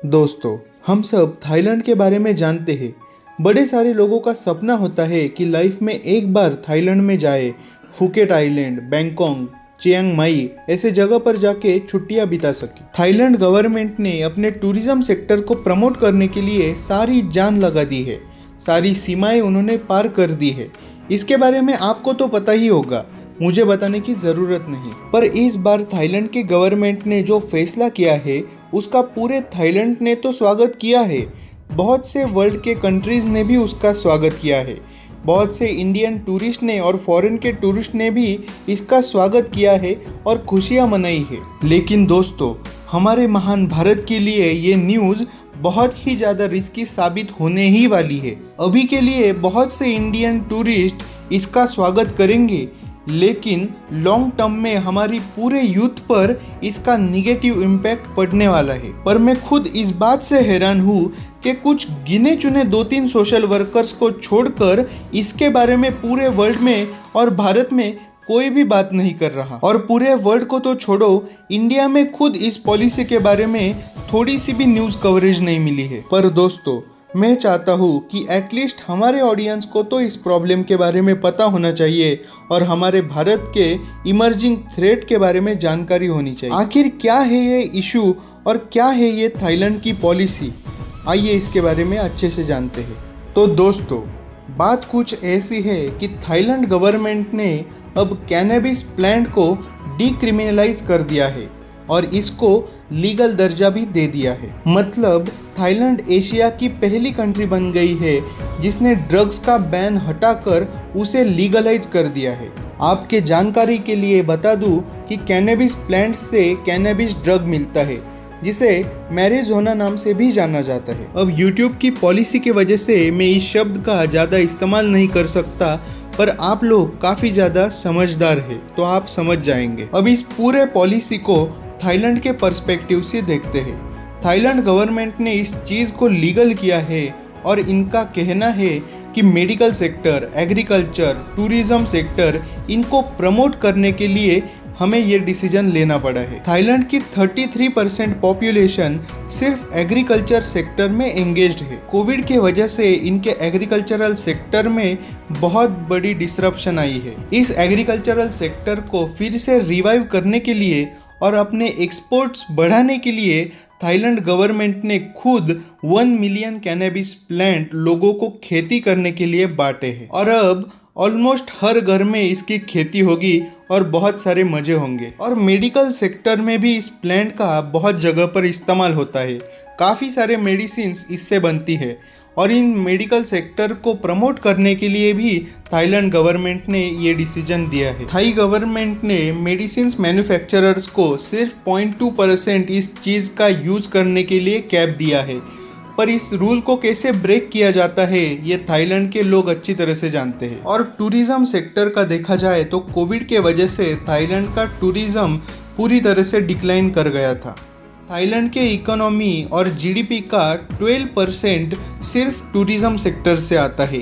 दोस्तों, हम सब थाईलैंड के बारे में जानते हैं। बड़े सारे लोगों का सपना होता है कि लाइफ में एक बार थाईलैंड में जाए। Phuket island, Bangkok, Chiang Mai ऐसे जगह पर जाके छुट्टियां बिता सके। थाईलैंड गवर्नमेंट ने अपने टूरिज्म सेक्टर को प्रमोट करने के लिए सारी जान लगा दी है, सारी सीमाएं उन्होंने पार कर दी है। इसके बारे में आपको तो पता ही होगा, मुझे बताने की ज़रूरत नहीं। पर इस बार थाईलैंड की गवर्नमेंट ने जो फैसला किया है उसका पूरे थाईलैंड ने तो स्वागत किया है। बहुत से वर्ल्ड के कंट्रीज़ ने भी उसका स्वागत किया है। बहुत से इंडियन टूरिस्ट ने और फॉरेन के टूरिस्ट ने भी इसका स्वागत किया है और खुशियाँ मनाई है। लेकिन दोस्तों, हमारे महान भारत के लिए ये न्यूज़ बहुत ही ज़्यादा रिस्की साबित होने ही वाली है। अभी के लिए बहुत से इंडियन टूरिस्ट इसका स्वागत करेंगे, लेकिन लॉन्ग टर्म में हमारी पूरे यूथ पर इसका निगेटिव इम्पैक्ट पड़ने वाला है। पर मैं खुद इस बात से हैरान हूँ कि कुछ गिने चुने 2-3 सोशल वर्कर्स को छोड़कर इसके बारे में पूरे वर्ल्ड में और भारत में कोई भी बात नहीं कर रहा। और पूरे वर्ल्ड को तो छोड़ो, इंडिया में खुद इस पॉलिसी के बारे में थोड़ी सी भी न्यूज़ कवरेज नहीं मिली है। पर दोस्तों, मैं चाहता हूँ कि एटलीस्ट हमारे ऑडियंस को तो इस प्रॉब्लम के बारे में पता होना चाहिए और हमारे भारत के इमर्जिंग थ्रेट के बारे में जानकारी होनी चाहिए। आखिर क्या है ये इशू और क्या है ये थाईलैंड की पॉलिसी, आइए इसके बारे में अच्छे से जानते हैं। तो दोस्तों, बात कुछ ऐसी है कि थाईलैंड गवर्नमेंट ने अब कैनबिस प्लांट को डिक्रिमिनलाइज कर दिया है और इसको लीगल दर्जा भी दे दिया है। मतलब थाईलैंड एशिया की पहली कंट्री बन गई है जिसने ड्रग्स का बैन हटाकर उसे लीगलाइज कर दिया है। आपके जानकारी के लिए बता दूं कि कैनबिस प्लांट से कैनबिस ड्रग मिलता है जिसे मैरिजुआना नाम से भी जाना जाता है। अब यूट्यूब की पॉलिसी की वजह से मैं इस शब्द का ज़्यादा इस्तेमाल नहीं कर सकता, पर आप लोग काफ़ी ज़्यादा समझदार हैं तो आप समझ जाएंगे। अब इस पूरे पॉलिसी को थाईलैंड के पर्सपेक्टिव से देखते हैं। थाईलैंड गवर्नमेंट ने इस चीज़ को लीगल किया है और इनका कहना है कि medical sector, agriculture, tourism sector, इनको प्रमोट करने के लिए हमें ये डिसीजन लेना पड़ा है। थाईलैंड की 33% पॉपुलेशन सिर्फ एग्रीकल्चर सेक्टर में एंगेज्ड है। कोविड की वजह से इनके एग्रीकल्चरल सेक्टर में बहुत बड़ी डिसरप्शन आई है। इस एग्रीकल्चरल सेक्टर को फिर से रिवाइव करने के लिए और अपने एक्सपोर्ट्स बढ़ाने के लिए थाईलैंड गवर्नमेंट ने खुद 1 मिलियन कैनबिस प्लांट लोगों को खेती करने के लिए बांटे हैं और अब ऑलमोस्ट हर घर में इसकी खेती होगी और बहुत सारे मज़े होंगे। और मेडिकल सेक्टर में भी इस प्लांट का बहुत जगह पर इस्तेमाल होता है। काफ़ी सारे मेडिसिन्स इससे बनती है और इन मेडिकल सेक्टर को प्रमोट करने के लिए भी थाईलैंड गवर्नमेंट ने ये डिसीजन दिया है। थाई गवर्नमेंट ने मेडिसिन्स मैन्युफैक्चरर्स को सिर्फ 0.2% इस चीज़ का यूज़ करने के लिए कैप दिया है। पर इस रूल को कैसे ब्रेक किया जाता है ये थाईलैंड के लोग अच्छी तरह से जानते हैं। और टूरिज्म सेक्टर का देखा जाए तो कोविड के वजह से थाईलैंड का टूरिज्म पूरी तरह से डिक्लाइन कर गया था। थाईलैंड के इकोनॉमी और जीडीपी का 12% सिर्फ टूरिज्म सेक्टर से आता है।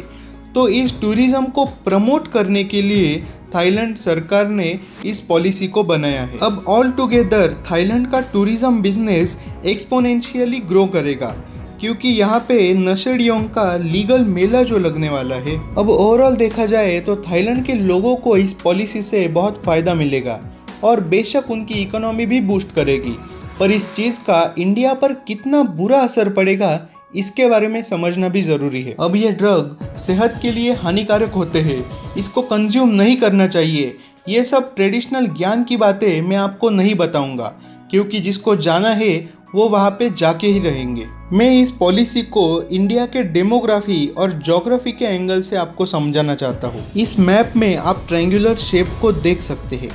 तो इस टूरिज्म को प्रमोट करने के लिए थाईलैंड सरकार ने इस पॉलिसी को बनाया है। अब ऑल टुगेदर थाईलैंड का टूरिज्म बिजनेस एक्सपोनेंशियली ग्रो करेगा क्योंकि यहाँ पे नशेडियोंग का लीगल मेला जो लगने वाला है। अब ओवरऑल देखा जाए तो थाईलैंड के लोगों को इस पॉलिसी से बहुत फ़ायदा मिलेगा और बेशक उनकी इकोनॉमी भी बूस्ट करेगी। पर इस चीज़ का इंडिया पर कितना बुरा असर पड़ेगा इसके बारे में समझना भी ज़रूरी है। अब ये ड्रग सेहत के लिए हानिकारक होते हैं, इसको कंज्यूम नहीं करना चाहिए। ये सब ट्रेडिशनल ज्ञान की बातें मैं आपको नहीं बताऊंगा क्योंकि जिसको जाना है वो वहाँ पे जाके ही रहेंगे। मैं इस पॉलिसी को इंडिया के डेमोग्राफी और ज्योग्राफी के एंगल से आपको समझाना चाहता हूँ। इस मैप में आप ट्रायंगुलर शेप को देख सकते हैं।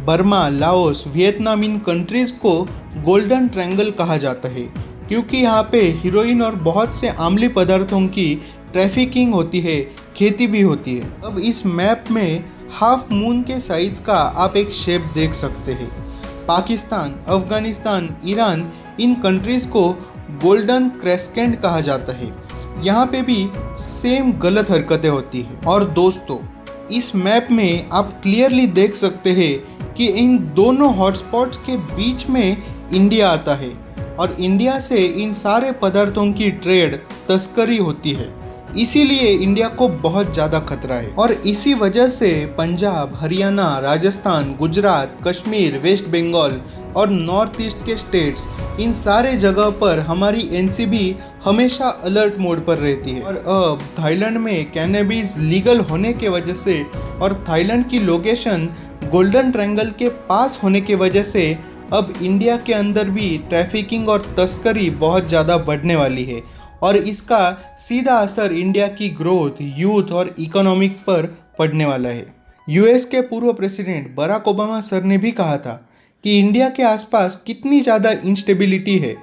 बर्मा, लाओस, वियतनाम, इन कंट्रीज़ को गोल्डन ट्रायंगल कहा जाता है क्योंकि यहाँ पे हीरोइन और बहुत से अम्लीय पदार्थों की ट्रैफिकिंग होती है, खेती भी होती है। अब इस मैप में हाफ मून के साइज का आप एक शेप देख सकते हैं। पाकिस्तान, अफगानिस्तान, ईरान, इन कंट्रीज़ को गोल्डन क्रेस्केंट कहा जाता है। यहाँ पे भी सेम गलत हरकतें होती हैं। और दोस्तों, इस मैप में आप क्लियरली देख सकते हैं कि इन दोनों हॉटस्पॉट्स के बीच में इंडिया आता है। और इंडिया से इन सारे पदार्थों की ट्रेड तस्करी होती है। इसीलिए इंडिया को बहुत ज़्यादा खतरा है और इसी वजह से पंजाब, हरियाणा, राजस्थान, गुजरात, कश्मीर, वेस्ट बंगाल और नॉर्थ ईस्ट के स्टेट्स, इन सारे जगह पर हमारी एनसीबी हमेशा अलर्ट मोड पर रहती है। और अब थाईलैंड में कैनबिस लीगल होने के वजह से और थाईलैंड की लोकेशन गोल्डन ट्रायंगल के पास होने की वजह से अब इंडिया के अंदर भी ट्रैफिकिंग और तस्करी बहुत ज़्यादा बढ़ने वाली है और इसका सीधा असर इंडिया की ग्रोथ, यूथ और इकोनॉमिक पर पड़ने वाला है। यूएस के पूर्व प्रेसिडेंट बराक ओबामा सर ने भी कहा था कि इंडिया के आसपास कितनी ज़्यादा इंस्टेबिलिटी है।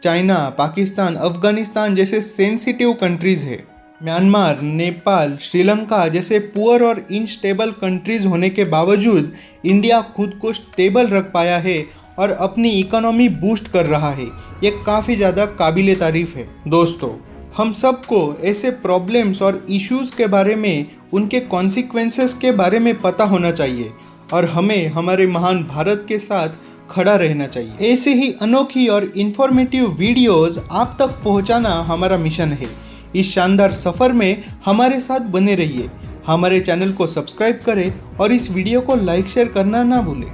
चाइना, पाकिस्तान, अफगानिस्तान जैसे सेंसिटिव कंट्रीज़ है। म्यांमार, नेपाल, श्रीलंका जैसे पुअर और इनस्टेबल कंट्रीज़ होने के बावजूद इंडिया खुद को स्टेबल रख पाया है और अपनी इकोनॉमी बूस्ट कर रहा है। ये काफ़ी ज़्यादा काबिले तारीफ़ है। दोस्तों, हम सबको ऐसे प्रॉब्लम्स और इश्यूज़ के बारे में, उनके कॉन्सिक्वेंसेस के बारे में पता होना चाहिए और हमें हमारे महान भारत के साथ खड़ा रहना चाहिए। ऐसे ही अनोखी और इन्फॉर्मेटिव वीडियोस आप तक पहुंचाना हमारा मिशन है। इस शानदार सफ़र में हमारे साथ बने रहिए। हमारे चैनल को सब्सक्राइब करें और इस वीडियो को लाइक शेयर करना ना भूलें।